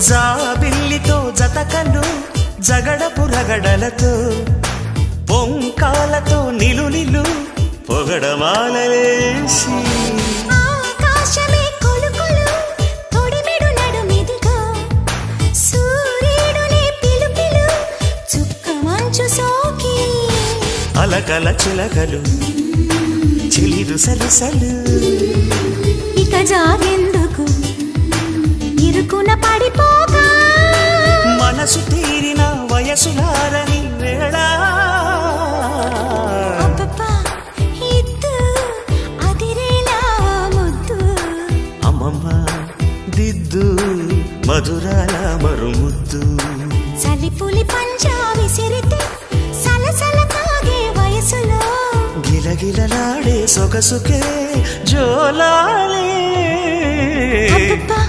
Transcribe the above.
జాబిల్లితో జతకలు జగడపు రగడలతో పొంకాలతో నిలునిలు పొగడమాలలేసి ఆకాశమే కొలుకొలు తొడిమెడు నడుమిదిగో సూర్యుడునే పిలుపిలు చుక్క మంచు సోకి అలకల చిలకలు చిలిరు సలసలు ఇక జాగెందుకు ఇరుకున పడిపోక మనసు తీరిన వయసులారని వేళ అబ్బబ్బా ఇద్దు అదిరేలా ముద్దు అమ్మమ్మ దిద్దు మధురాల మరుముద్దు చలిపులి పంజా విసిరితే సలసల తాగే వయసులో గిలగిలలాడే సొగసుకే జోలాలే అబ్బబ్బా